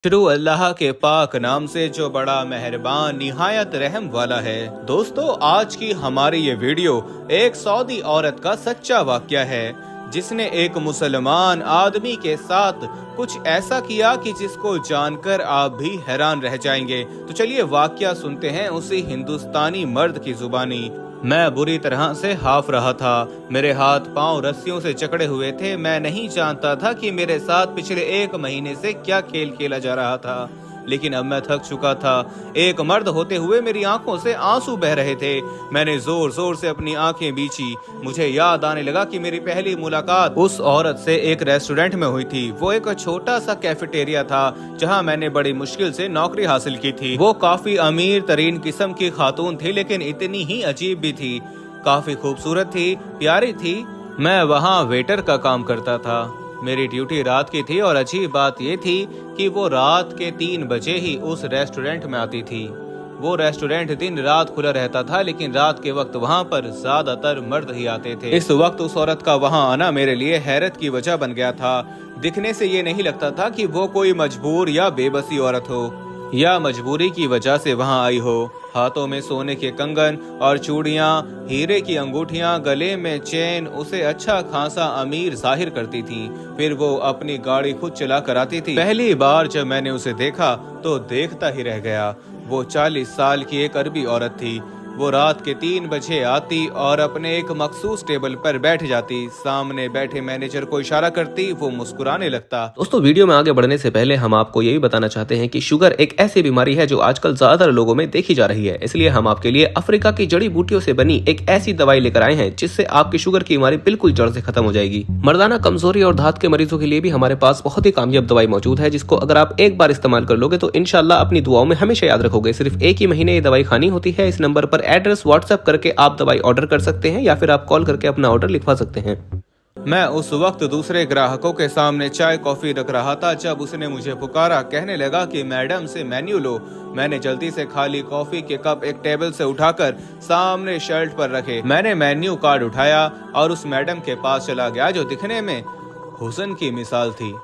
शुरू अल्लाह के पाक नाम से जो बड़ा मेहरबान निहायत रहम वाला है। दोस्तों, आज की हमारी ये वीडियो एक सऊदी औरत का सच्चा वाकया है जिसने एक मुसलमान आदमी के साथ कुछ ऐसा किया कि जिसको जानकर आप भी हैरान रह जाएंगे। तो चलिए वाकया सुनते हैं उसी हिंदुस्तानी मर्द की जुबानी। मैं बुरी तरह से हाफ रहा था। मेरे हाथ पांव रस्सियों से जकड़े हुए थे। मैं नहीं जानता था कि मेरे साथ पिछले 1 महीने से क्या खेल खेला जा रहा था, लेकिन अब मैं थक चुका था। एक मर्द होते हुए मेरी आंखों से आंसू बह रहे थे। मैंने जोर जोर से अपनी आंखें बींची। मुझे याद आने लगा कि मेरी पहली मुलाकात उस औरत से एक रेस्टोरेंट में हुई थी। वो एक छोटा सा कैफेटेरिया था जहां मैंने बड़ी मुश्किल से नौकरी हासिल की थी। वो काफी अमीर तरीन किस्म की खातून थी, लेकिन इतनी ही अजीब भी थी। काफी खूबसूरत थी, प्यारी थी। मैं वहाँ वेटर का काम करता था। मेरी ड्यूटी रात की थी और अजीब बात यह थी कि वो रात के 3 बजे ही उस रेस्टोरेंट में आती थी। वो रेस्टोरेंट दिन रात खुला रहता था, लेकिन रात के वक्त वहाँ पर ज्यादातर मर्द ही आते थे। इस वक्त उस औरत का वहाँ आना मेरे लिए हैरत की वजह बन गया था। दिखने से ये नहीं लगता था कि वो कोई मजबूर या बेबसी औरत हो या मजबूरी की वजह से वहाँ आई हो। हाथों में सोने के कंगन और चूड़ियाँ, हीरे की अंगूठियाँ, गले में चेन उसे अच्छा खासा अमीर जाहिर करती थी। फिर वो अपनी गाड़ी खुद चला कर आती थी। पहली बार जब मैंने उसे देखा तो देखता ही रह गया। वो 40 साल की एक अरबी औरत थी। वो रात के 3 बजे आती और अपने एक मखसूस टेबल पर बैठ जाती। सामने बैठे मैनेजर को इशारा करती, वो मुस्कुराने लगता। दोस्तों, वीडियो में आगे बढ़ने से पहले हम आपको ये भी बताना चाहते हैं कि शुगर एक ऐसी बीमारी है जो आजकल ज्यादातर लोगों में देखी जा रही है। इसलिए हम आपके लिए अफ्रीका की जड़ी बूटियों से बनी एक ऐसी दवाई लेकर आए हैं जिससे आपकी शुगर की बीमारी बिल्कुल जड़ से खत्म हो जाएगी। मर्दाना कमजोरी और धात के मरीजों के लिए भी हमारे पास बहुत ही कामयाब दवाई मौजूद है, जिसको अगर आप एक बार इस्तेमाल कर लोगे तो इंशाल्लाह अपनी दुआओं में हमेशा याद रखोगे। सिर्फ 1 ही महीने ये दवाई खानी होती है। इस नंबर पर एड्रेस व्हाट्सएप करके आप दवाई ऑर्डर कर सकते हैं या फिर आप कॉल करके अपना ऑर्डर लिखवा सकते हैं। मैं उस वक्त दूसरे ग्राहकों के सामने चाय कॉफी रख रहा था जब उसने मुझे पुकारा। कहने लगा कि मैडम से मेन्यू लो। मैंने जल्दी से खाली कॉफी के कप एक टेबल से उठाकर सामने शेल्फ पर रखे। मैंने मेन्यू कार्ड उठाया और उस मैडम के पास चला गया जो दिखने में हुस्न की मिसाल थी।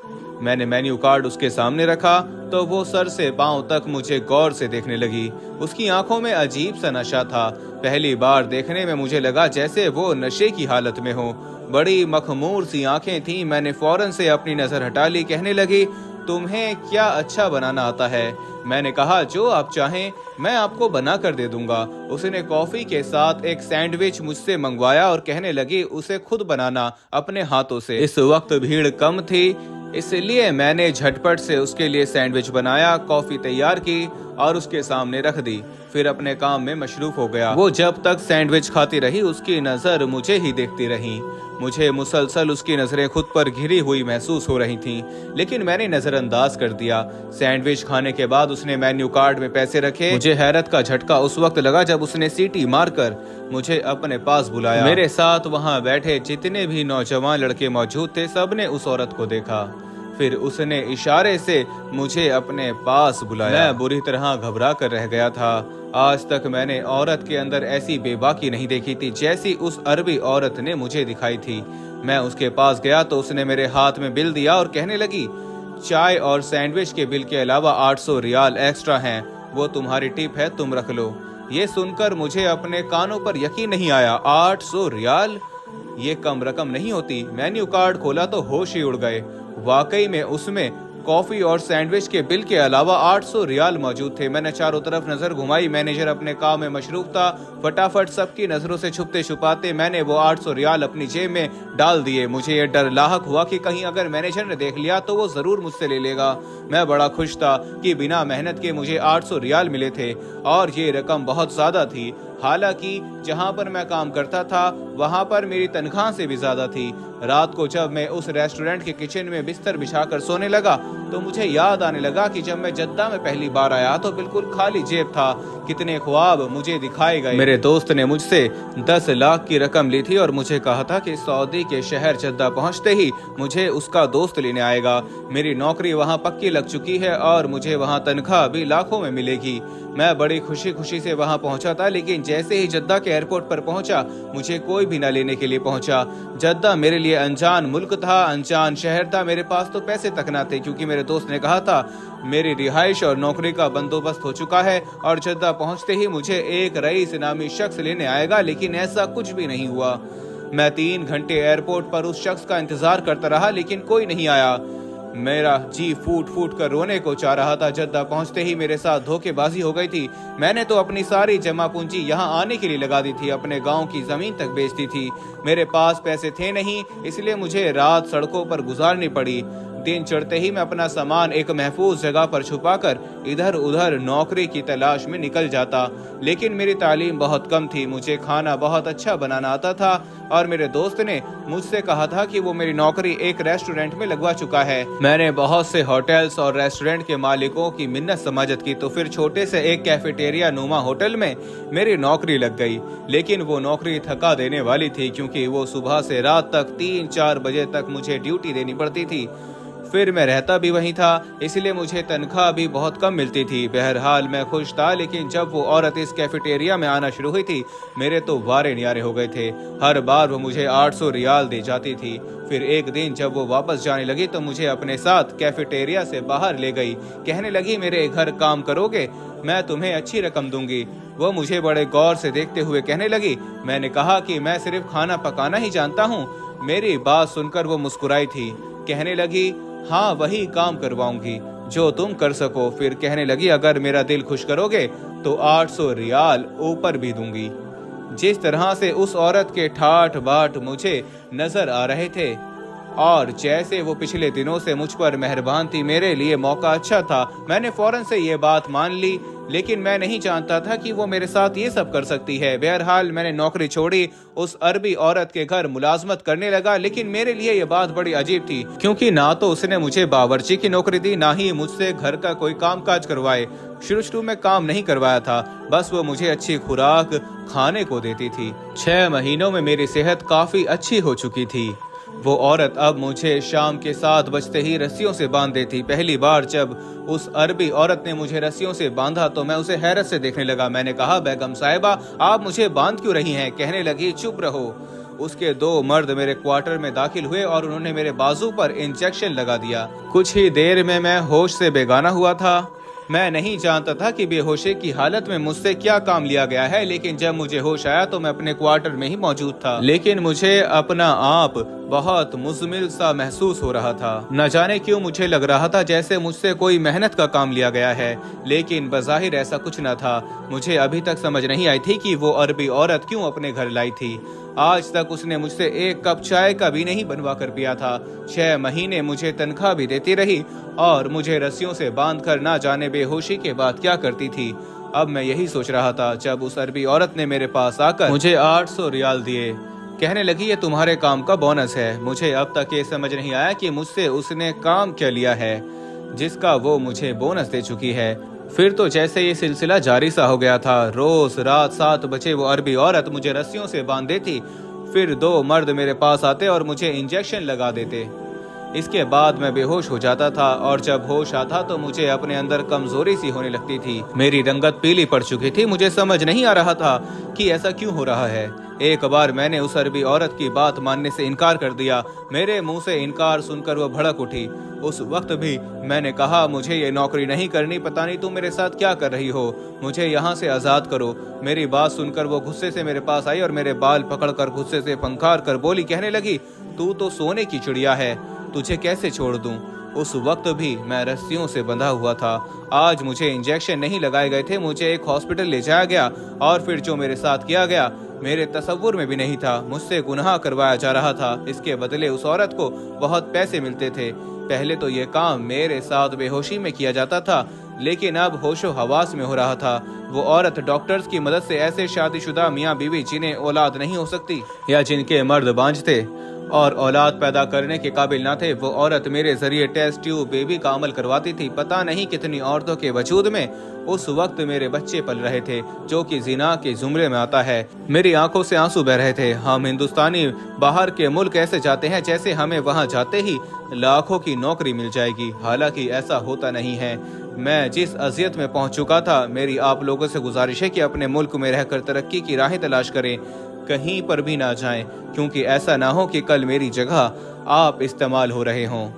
मैंने मेन्यू कार्ड उसके सामने रखा तो वो सर से पांव तक मुझे गौर से देखने लगी। उसकी आंखों में अजीब सा नशा था। पहली बार देखने में मुझे लगा जैसे वो नशे की हालत में हो। बड़ी मखमूर सी आंखें थीं। मैंने फौरन से अपनी नजर हटा ली। कहने लगी, तुम्हें क्या अच्छा बनाना आता है? मैंने कहा, जो आप चाहें मैं आपको बना कर दे दूंगा। उसने कॉफी के साथ एक सैंडविच मुझसे मंगवाया और कहने लगी उसे खुद बनाना अपने हाथों से। इस वक्त भीड़ कम थी, इसलिए मैंने झटपट से उसके लिए सैंडविच बनाया, कॉफी तैयार की और उसके सामने रख दी। फिर अपने काम में मशरूफ हो गया। वो जब तक सैंडविच खाती रही उसकी नजर मुझे ही देखती रही। मुझे मुसलसल उसकी नजरें खुद पर घिरी हुई महसूस हो रही थीं, लेकिन मैंने नजरअंदाज कर दिया। सैंडविच खाने के बाद उसने मेन्यू कार्ड में पैसे रखे। मुझे हैरत का झटका उस वक्त लगा जब उसने सीटी मारकर मुझे अपने पास बुलाया। मेरे साथ वहाँ बैठे जितने भी नौजवान लड़के मौजूद थे सबने उस औरत को देखा। फिर उसने इशारे से मुझे अपने पास बुलाया। मैं बुरी तरह घबरा कर रह गया था। आज तक मैंने औरत के अंदर ऐसी बेबाकी नहीं देखी थी जैसी उस अरबी औरत ने मुझे दिखाई थी। मैं उसके पास गया तो उसने मेरे हाथ में बिल दिया और कहने लगी, चाय और सैंडविच के बिल के अलावा 800 रियाल एक्स्ट्रा हैं, वो तुम्हारी टिप है, तुम रख लो। ये सुनकर मुझे अपने कानों पर यकीन नहीं आया। 800 रियाल, ये कम रकम नहीं होती। मेन्यू कार्ड खोला तो होश ही उड़ गए। वाकई में उसमें कॉफी और सैंडविच के बिल के अलावा 800 रियाल मौजूद थे। मैंने चारों तरफ नजर घुमाई। मैनेजर अपने काम में मशरूफ था। फटाफट सबकी नजरों से छुपते छुपाते मैंने वो 800 रियाल अपनी जेब में डाल दिए। मुझे ये डर लाहक हुआ कि कहीं अगर मैनेजर ने देख लिया तो वो जरूर मुझसे ले लेगा। मैं बड़ा खुश था कि बिना मेहनत के मुझे 800 रियाल मिले थे और ये रकम बहुत ज्यादा थी। हालांकि जहां पर मैं काम करता था वहां पर मेरी तनख्वाह से भी ज्यादा थी। रात को जब मैं उस रेस्टोरेंट के किचन में बिस्तर बिछाकर सोने लगा तो मुझे याद आने लगा कि जब मैं जद्दा में पहली बार आया तो बिल्कुल खाली जेब था। कितने ख्वाब मुझे दिखाए गए। मेरे दोस्त ने मुझसे 10 लाख की रकम ली थी और मुझे कहा था कि सऊदी के शहर जद्दा पहुंचते ही मुझे उसका दोस्त लेने आएगा। मेरी नौकरी वहां पक्की लग चुकी है और मुझे वहां तनख्वाह भी लाखों में मिलेगी। मैं बड़ी खुशी खुशी से वहां पहुंचा था, लेकिन जैसे ही जद्दा के एयरपोर्ट पर पहुंचा मुझे कोई भी न लेने के लिए पहुंचा। जद्दा मेरे लिए अनजान मुल्क था, अनजान शहर था। मेरे पास तो पैसे तक न थे क्योंकि मेरे दोस्त ने कहा था, मेरी रिहाइश और नौकरी का बंदोबस्त हो चुका है और जद्दा पहुंचते ही मुझे एक रईस नामी शख्स लेने आएगा, लेकिन ऐसा कुछ भी नहीं हुआ। मैं 3 घंटे एयरपोर्ट पर उस शख्स का इंतजार करता रहा, लेकिन कोई नहीं आया। मेरा जी फूट फूट कर रोने को चाह रहा था। जद्दा पहुंचते ही मेरे साथ धोखेबाजी हो गई थी। मैंने तो अपनी सारी जमा पूंजी यहाँ आने के लिए लगा दी थी, अपने गांव की जमीन तक बेच दी थी। मेरे पास पैसे थे नहीं, इसलिए मुझे रात सड़कों पर गुजारनी पड़ी। दिन चढ़ते ही मैं अपना सामान एक महफूज जगह पर छुपाकर इधर उधर नौकरी की तलाश में निकल जाता। लेकिन मेरी तालीम बहुत कम थी। मुझे खाना बहुत अच्छा बनाना आता था और मेरे दोस्त ने मुझसे कहा था कि वो मेरी नौकरी एक रेस्टोरेंट में लगवा चुका है। मैंने बहुत से होटल्स और रेस्टोरेंट के मालिकों की मिन्नत समाजत की, तो फिर छोटे से एक कैफेटेरिया नुमा होटल में मेरी नौकरी लग गई। लेकिन वो नौकरी थका देने वाली थी, क्योंकि वो सुबह से रात तक 3-4 बजे तक मुझे ड्यूटी देनी पड़ती थी। फिर मैं रहता भी वहीं था, इसलिए मुझे तनख्वाह भी बहुत कम मिलती थी। बहरहाल मैं खुश था, लेकिन जब वो औरत इस कैफेटेरिया में आना शुरू हुई थी, मेरे तो वारे न्यारे हो गए थे। हर बार वो मुझे 800 रियाल दे जाती थी। फिर एक दिन जब वो वापस जाने लगी तो मुझे अपने साथ कैफेटेरिया से बाहर ले गई। कहने लगी, मेरे घर काम करोगे, मैं तुम्हें अच्छी रकम दूंगी। वो मुझे बड़े गौर से देखते हुए कहने लगी। मैंने कहा कि मैं सिर्फ खाना पकाना ही जानता हूँ। मेरी बात सुनकर वो मुस्कुराई थी। कहने लगी, हाँ, वही काम करवाऊंगी जो तुम कर सको। फिर कहने लगी, अगर मेरा दिल खुश करोगे तो 800 रियाल ऊपर भी दूंगी। जिस तरह से उस औरत के ठाठ बाट मुझे नजर आ रहे थे और जैसे वो पिछले दिनों से मुझ पर मेहरबान थी, मेरे लिए मौका अच्छा था। मैंने फौरन से ये बात मान ली, लेकिन मैं नहीं जानता था कि वो मेरे साथ ये सब कर सकती है। बहरहाल मैंने नौकरी छोड़ी, उस अरबी औरत के घर मुलाजमत करने लगा। लेकिन मेरे लिए ये बात बड़ी अजीब थी, क्योंकि ना तो उसने मुझे बावर्ची की नौकरी दी, ना ही मुझसे घर का कोई काम काज करवाए। शुरू में काम नहीं करवाया था, बस वो मुझे अच्छी खुराक खाने को देती थी। 6 महीनों में मेरी सेहत काफी अच्छी हो चुकी थी। वो औरत अब मुझे शाम के 7 बजते ही रस्सियों से बांध देती। पहली बार जब उस अरबी औरत ने मुझे रस्सियों से बांधा तो मैं उसे हैरत से देखने लगा। मैंने कहा, बेगम साहिबा, आप मुझे बांध क्यों रही हैं? कहने लगी, चुप रहो। उसके 2 मर्द मेरे क्वार्टर में दाखिल हुए और उन्होंने मेरे बाजू पर इंजेक्शन लगा दिया। कुछ ही देर में मैं होश से बेगाना हुआ था। मैं नहीं जानता था कि बेहोशी की हालत में मुझसे क्या काम लिया गया है, लेकिन जब मुझे होश आया तो मैं अपने क्वार्टर में ही मौजूद था। लेकिन मुझे अपना आप बहुत मुज़मिल सा महसूस हो रहा था। न जाने क्यों मुझे लग रहा था जैसे मुझसे कोई मेहनत का काम लिया गया है, लेकिन बज़ाहिर ऐसा कुछ न था। मुझे अभी तक समझ नहीं आई थी कि वो अरबी औरत क्यों अपने घर लाई थी। आज तक उसने मुझसे 1 कप चाय का भी नहीं बनवा कर पिया था। 6 महीने मुझे तनख्वाह भी देती रही और मुझे रस्सियों से बांधकर ना जाने बेहोशी के बाद क्या करती थी। अब मैं यही सोच रहा था जब उस अरबी औरत ने मेरे पास आकर मुझे 800 रियाल दिए। कहने लगी, ये तुम्हारे काम का बोनस है। मुझे अब तक ये समझ नहीं आया कि मुझसे उसने काम क्या लिया है जिसका वो मुझे बोनस दे चुकी है। फिर तो जैसे ये सिलसिला जारी सा हो गया था। रोज रात 7 बजे वो अरबी औरत मुझे रस्सियों से बांध देती। फिर 2 मर्द मेरे पास आते और मुझे इंजेक्शन लगा देते। इसके बाद मैं बेहोश हो जाता था और जब होश आता तो मुझे अपने अंदर कमजोरी सी होने लगती थी। मेरी रंगत पीली पड़ चुकी थी। मुझे समझ नहीं आ रहा था कि ऐसा क्यों हो रहा है। एक बार मैंने उस अरबी औरत की बात मानने से इनकार कर दिया। मेरे मुंह से इनकार सुनकर वो भड़क उठी। उस वक्त भी मैंने कहा, मुझे ये नौकरी नहीं करनी। पता नहीं तुम मेरे साथ क्या कर रही हो, मुझे यहाँ से आजाद करो। मेरी बात सुनकर वो गुस्से से मेरे पास आई और मेरे बाल पकड़कर गुस्से से फंकार कर बोली। कहने लगी, तू तो सोने की चिड़िया है, तुझे कैसे छोड़ दूं? उस वक्त भी मैं रस्सियों से बंधा हुआ था। आज मुझे इंजेक्शन नहीं लगाए गए थे, मुझे एक हॉस्पिटल ले जाया गया और फिर जो मेरे साथ किया गया मेरे तसव्वुर में भी नहीं था। मुझसे गुनाह करवाया जा रहा था। इसके बदले उस औरत को बहुत पैसे मिलते थे। पहले तो ये काम मेरे साथ बेहोशी में किया जाता था, लेकिन अब होशो हवास में हो रहा था। वो औरत डॉक्टर्स की मदद से ऐसे शादीशुदा मियाँ बीवी जिन्हें औलाद नहीं हो सकती या जिनके मर्द बांझ थे और औलाद पैदा करने के काबिल ना थे, वो औरत मेरे जरिए टेस्ट ट्यूब बेबी का अमल करवाती थी। पता नहीं कितनी औरतों के वजूद में उस वक्त मेरे बच्चे पल रहे थे, जो कि जिना के जुमरे में आता है। मेरी आंखों से आंसू बह रहे थे। हम हिंदुस्तानी बाहर के मुल्क ऐसे जाते हैं जैसे हमें वहां जाते ही लाखों की नौकरी मिल जाएगी, हालांकि ऐसा होता नहीं है। मैं जिस अजियत में पहुंच चुका था, मेरी आप लोगों से गुजारिश है कि अपने मुल्क में रहकर तरक्की की राहें तलाश करें, कहीं पर भी ना जाएं, क्योंकि ऐसा ना हो कि कल मेरी जगह आप इस्तेमाल हो रहे हों।